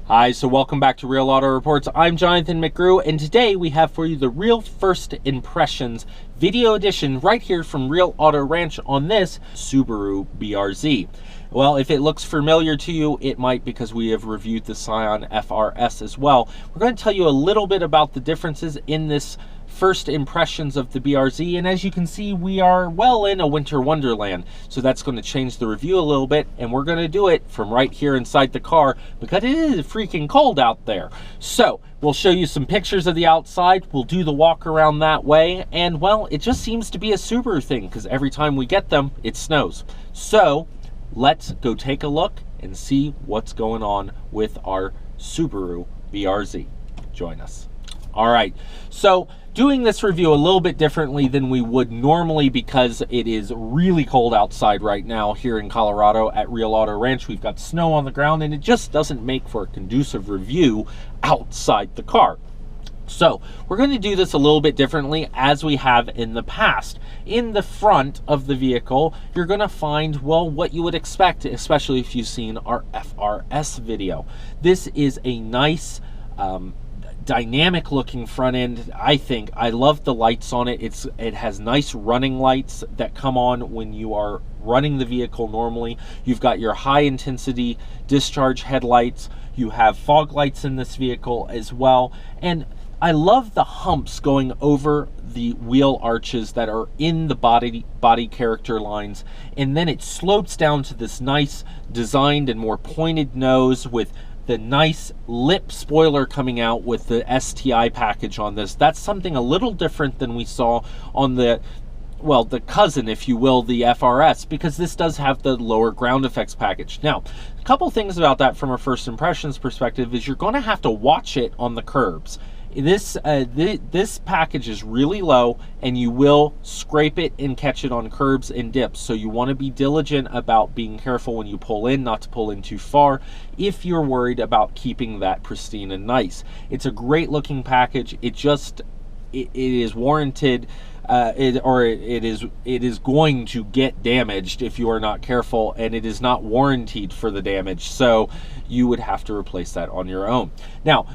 Hi, so welcome back to Real Auto Reports. I'm Jonathan McGrew, and today we have for you the Real First Impressions video edition right here from Real Auto Ranch on this Subaru BRZ. Well, if it looks familiar to you, it might because we have reviewed the Scion FR-S as well. We're going to tell you a little bit about the differences in this first impressions of the BRZ, and as you can see, we are well in a winter wonderland, so that's going to change the review a little bit, and we're going to do it from right here inside the car because it is freaking cold out there. So we'll show you some pictures of the outside, we'll do the walk around that way, and well, it just seems to be a Subaru thing because every time we get them it snows. So let's go take a look and see what's going on with our Subaru BRZ. Join us. All right, so doing this review a little bit differently than we would normally because it is really cold outside right now here in Colorado at Real Auto Ranch. We've got snow on the ground and it just doesn't make for a conducive review outside the car. So we're going to do this a little bit differently as we have in the past. In the front of the vehicle, you're going to find, well, what you would expect, especially if you've seen our FR-S video. This is a nice, dynamic looking front end. I think I love the lights on it. It has nice running lights that come on when you are running the vehicle normally. You've got your high intensity discharge headlights. You have fog lights in this vehicle as well, and I love the humps going over the wheel arches that are in the body character lines, and then it slopes down to this nice designed and more pointed nose with the nice lip spoiler coming out with the STI package on this. That's something a little different than we saw on the, well, the cousin, if you will, the FR-S, because this does have the lower ground effects package. Now, a couple things about that from a first impressions perspective is you're going to have to watch it on the curbs. This package is really low and you will scrape it and catch it on curbs and dips, so you want to be diligent about being careful when you pull in, not to pull in too far if you're worried about keeping that pristine and nice. It's a great looking package. It is warranted, it is going to get damaged if you are not careful, and it is not warranted for the damage, so you would have to replace that on your own. Now,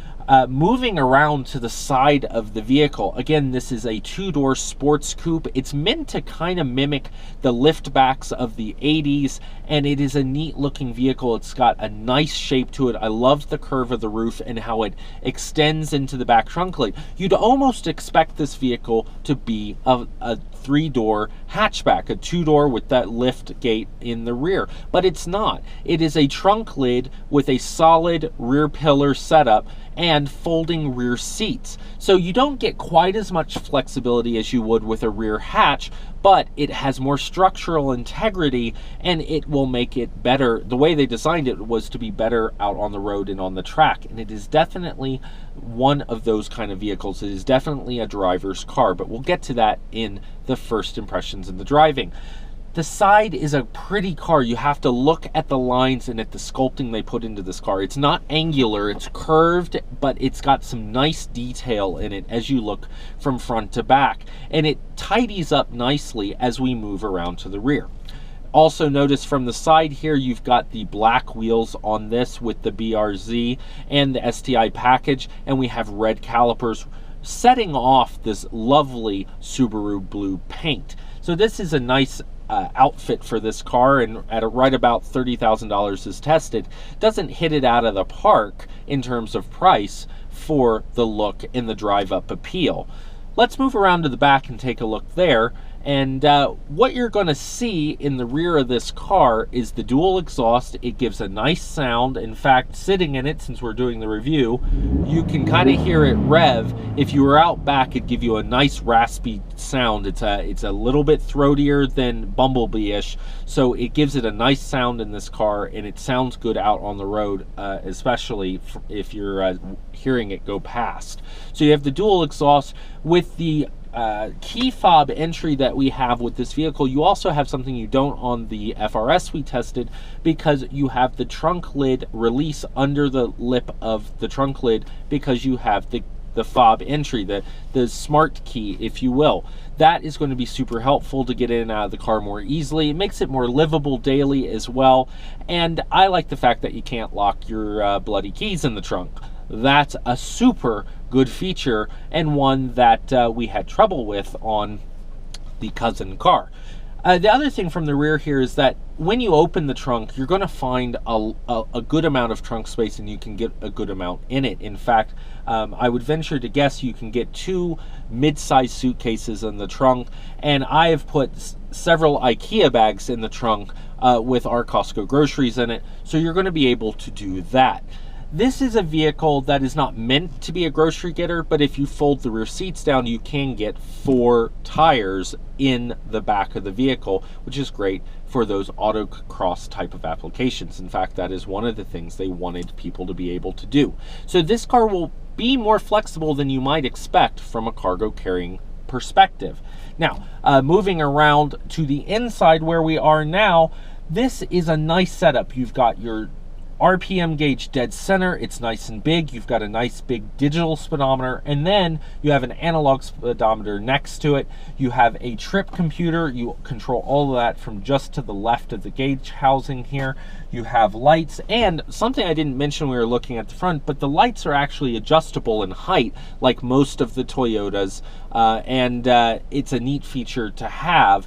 moving around to the side of the vehicle, again, this is a two-door sports coupe. It's meant to kind of mimic the liftbacks of the 80s, and it is a neat looking vehicle. It's got a nice shape to it. I love the curve of the roof and how it extends into the back trunk lid. You'd almost expect this vehicle to be a three-door hatchback, a two-door with that lift gate in the rear, but it's not. It is a trunk lid with a solid rear pillar setup and folding rear seats. So you don't get quite as much flexibility as you would with a rear hatch, but it has more structural integrity and it will make it better. The way they designed it was to be better out on the road and on the track, and it is definitely one of those kind of vehicles. It is definitely a driver's car, but we'll get to that in the first impressions in the driving. The side is a pretty car. You have to look at the lines and at the sculpting they put into this car. It's not angular, it's curved, but it's got some nice detail in it as you look from front to back. And it tidies up nicely as we move around to the rear. Also notice from the side here, you've got the black wheels on this with the BRZ and the STI package, and we have red calipers setting off this lovely Subaru blue paint. So this is a nice outfit for this car, and at right about $30,000 as tested, doesn't hit it out of the park in terms of price for the look and the drive up appeal. Let's move around to the back and take a look there. And what you're going to see in the rear of this car is the dual exhaust. It gives a nice sound. In fact, sitting in it, since we're doing the review, you can kind of hear it rev. If you were out back, it'd give you a nice raspy sound. It's a little bit throatier than Bumblebee-ish, so it gives it a nice sound in this car, and it sounds good out on the road, especially if you're hearing it go past. So you have the dual exhaust with the key fob entry that we have with this vehicle. You also have something you don't on the FR-S we tested, because you have the trunk lid release under the lip of the trunk lid, because you have the fob entry, the smart key, if you will. That is going to be super helpful to get in and out of the car more easily. It makes it more livable daily as well. And I like the fact that you can't lock your bloody keys in the trunk. That's a super good feature, and one that we had trouble with on the cousin car. The other thing from the rear here is that when you open the trunk, you're going to find a good amount of trunk space, and you can get a good amount in it. In fact, I would venture to guess you can get 2 mid-sized suitcases in the trunk, and I have put several IKEA bags in the trunk with our Costco groceries in it, so you're going to be able to do that. This is a vehicle that is not meant to be a grocery getter, but if you fold the rear seats down, you can get 4 tires in the back of the vehicle, which is great for those autocross type of applications. In fact, that is one of the things they wanted people to be able to do. So this car will be more flexible than you might expect from a cargo carrying perspective. Now, moving around to the inside where we are now, this is a nice setup. You've got your RPM gauge dead center. It's nice and big. You've got a nice big digital speedometer, and then you have an analog speedometer next to it. You have a trip computer. You control all of that from just to the left of the gauge housing here. You have lights, and something I didn't mention when we were looking at the front, but the lights are actually adjustable in height like most of the Toyotas, and it's a neat feature to have.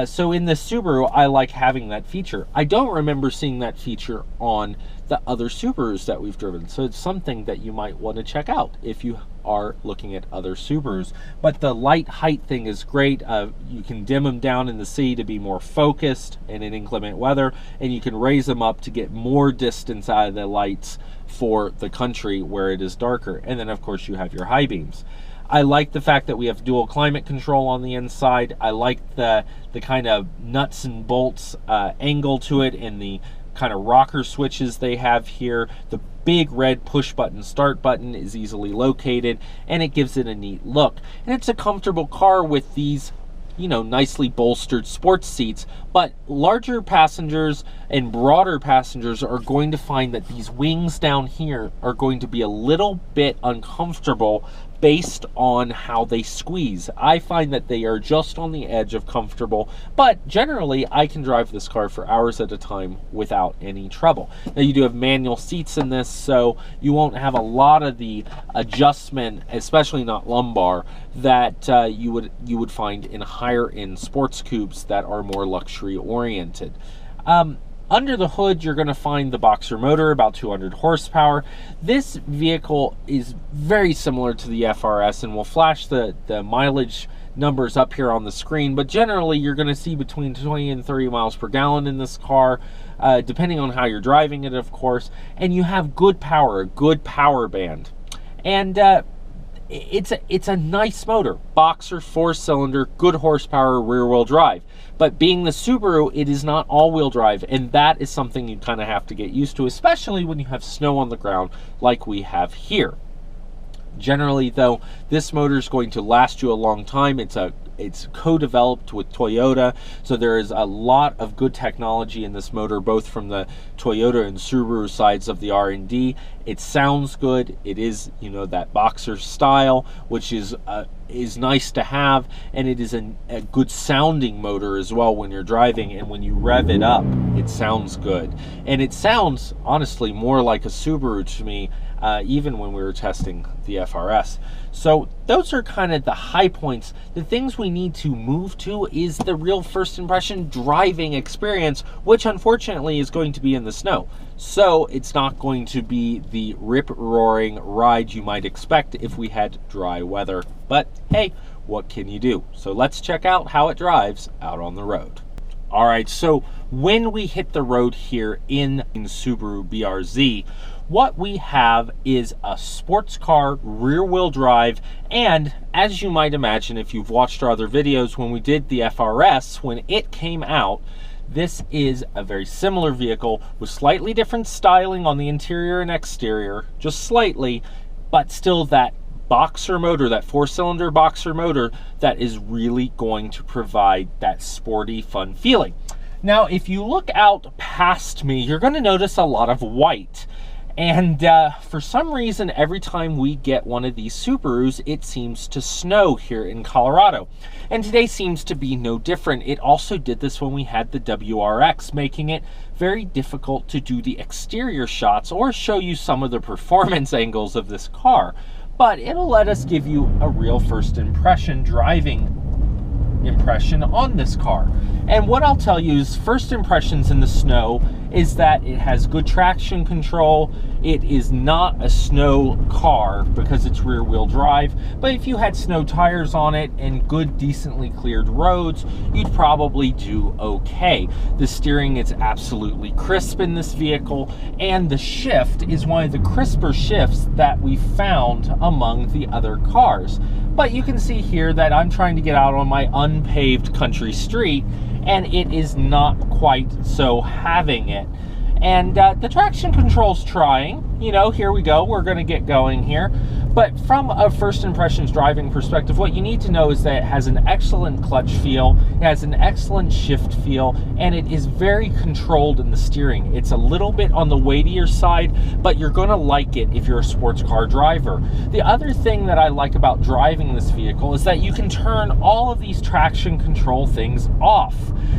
So in the Subaru, I like having that feature. I don't remember seeing that feature on the other Subarus that we've driven, so it's something that you might want to check out if you are looking at other Subarus. But the light height thing is great. You can dim them down in the city to be more focused and in inclement weather, and you can raise them up to get more distance out of the lights for the country where it is darker. And then of course you have your high beams. I like the fact that we have dual climate control on the inside. I like the kind of nuts and bolts angle to it, and the kind of rocker switches they have here. The big red push button start button is easily located, and it gives it a neat look. And it's a comfortable car with these, you know, nicely bolstered sports seats, but larger passengers and broader passengers are going to find that these wings down here are going to be a little bit uncomfortable based on how they squeeze. I find that they are just on the edge of comfortable, but generally I can drive this car for hours at a time without any trouble. Now you do have manual seats in this, so you won't have a lot of the adjustment, especially not lumbar, that you would find in higher end sports coupes that are more luxury oriented. Under the hood, you're going to find the boxer motor, about 200 horsepower. This vehicle is very similar to the FR-S, and we'll flash the mileage numbers up here on the screen, but generally you're going to see between 20 and 30 miles per gallon in this car, depending on how you're driving it, of course. And you have good power, a good power band. And it's a nice motor. Boxer, 4-cylinder, good horsepower, rear-wheel drive. But being the Subaru, it is not all-wheel drive, and that is something you kind of have to get used to, especially when you have snow on the ground like we have here. Generally, though, this motor is going to last you a long time. It's co-developed with Toyota, so there is a lot of good technology in this motor, both from the Toyota and Subaru sides of the R&D. It sounds good. It is, you know, that boxer style, which is nice to have, and it is a good sounding motor as well when you're driving, and when you rev it up, it sounds good. And it sounds, honestly, more like a Subaru to me, even when we were testing the FR-S. So those are kind of the high points. The things we need to move to is the real first impression driving experience, which unfortunately is going to be in the snow. So it's not going to be the rip-roaring ride you might expect if we had dry weather. But hey, what can you do? So let's check out how it drives out on the road. All right, so when we hit the road here in Subaru BRZ, what we have is a sports car, rear-wheel drive, and as you might imagine if you've watched our other videos, when we did the FR-S, when it came out, this is a very similar vehicle with slightly different styling on the interior and exterior, just slightly, but still that boxer motor, that 4-cylinder boxer motor that is really going to provide that sporty, fun feeling. Now, if you look out past me, you're going to notice a lot of white. And for some reason, every time we get one of these Subarus, it seems to snow here in Colorado. And today seems to be no different. It also did this when we had the WRX, making it very difficult to do the exterior shots or show you some of the performance angles of this car. But it'll let us give you a real first impression, driving impression on this car. And what I'll tell you is first impressions in the snow is that it has good traction control. It is not a snow car because it's rear wheel drive, but if you had snow tires on it and good decently cleared roads, you'd probably do okay. The steering is absolutely crisp in this vehicle, and the shift is one of the crisper shifts that we found among the other cars. But you can see here that I'm trying to get out on my unpaved country street, and it is not quite so having it. And the traction control's trying. You know, here we go. We're going to get going here. But from a first impressions driving perspective, what you need to know is that it has an excellent clutch feel, it has an excellent shift feel, and it is very controlled in the steering. It's a little bit on the weightier side, but you're going to like it if you're a sports car driver. The other thing that I like about driving this vehicle is that you can turn all of these traction control things off.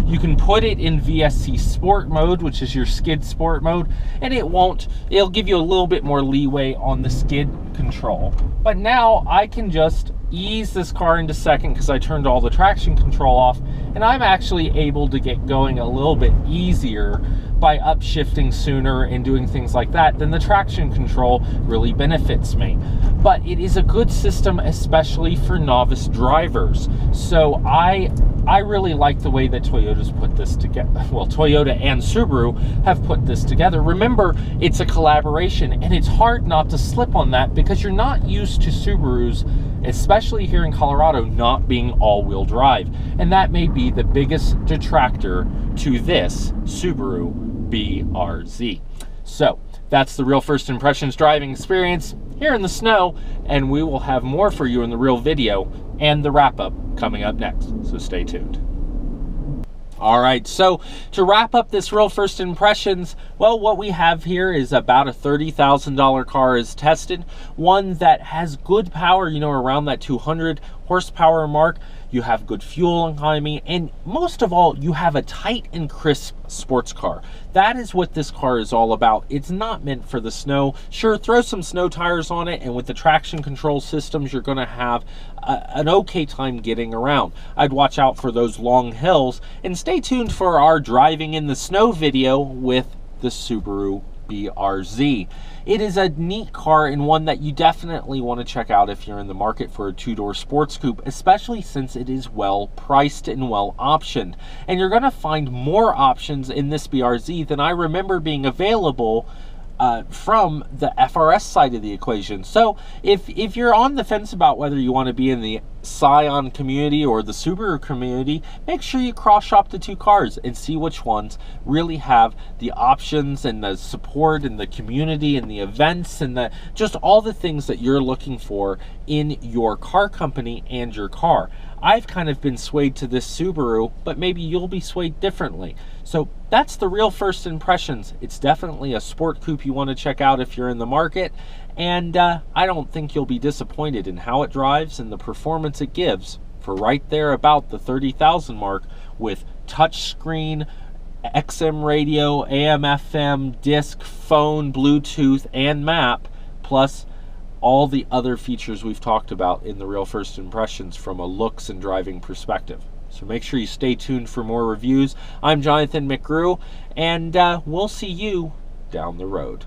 You can put it in VSC Sport mode, which is your skid sport mode, and it'll give you a little bit more leeway on the skid control. But now I can just ease this car into second because I turned all the traction control off, and I'm actually able to get going a little bit easier by upshifting sooner and doing things like that. Then the traction control really benefits me. But it is a good system, especially for novice drivers. So I really like the way that Toyota's put this together. Well, Toyota and Subaru have put this together. Remember, it's a collaboration, and it's hard not to slip on that because you're not used to Subarus, especially here in Colorado, not being all-wheel drive. And that may be the biggest detractor to this Subaru BRZ. So that's the real first impressions driving experience here in the snow, and we will have more for you in the real video and the wrap-up coming up next, so stay tuned. All right, so to wrap up this real first impressions, well, what we have here is about a $30,000 car is tested, one that has good power, you know, around that 200 horsepower mark. You have good fuel economy, and most of all, you have a tight and crisp sports car. That is what this car is all about. It's not meant for the snow. Sure, throw some snow tires on it, and with the traction control systems, you're going to have an okay time getting around. I'd watch out for those long hills, and stay tuned for our driving in the snow video with the Subaru BRZ. It is a neat car and one that you definitely want to check out if you're in the market for a two-door sports coupe, especially since it is well priced and well optioned. And you're going to find more options in this BRZ than I remember being available from the FR-S side of the equation. So if you're on the fence about whether you want to be in the Scion community or the Subaru community, make sure you cross shop the two cars and see which ones really have the options and the support and the community and the events and the just all the things that you're looking for in your car company and your car. I've kind of been swayed to this Subaru, but maybe you'll be swayed differently. So that's the real first impressions. It's definitely a sport coupe you want to check out if you're in the market, and I don't think you'll be disappointed in how it drives and the performance it gives for right there about the 30,000 mark with touchscreen, XM radio, AM, FM, disc, phone, Bluetooth, and map, plus all the other features we've talked about in the real first impressions from a looks and driving perspective. So make sure you stay tuned for more reviews. I'm Jonathan McGrew, and we'll see you down the road.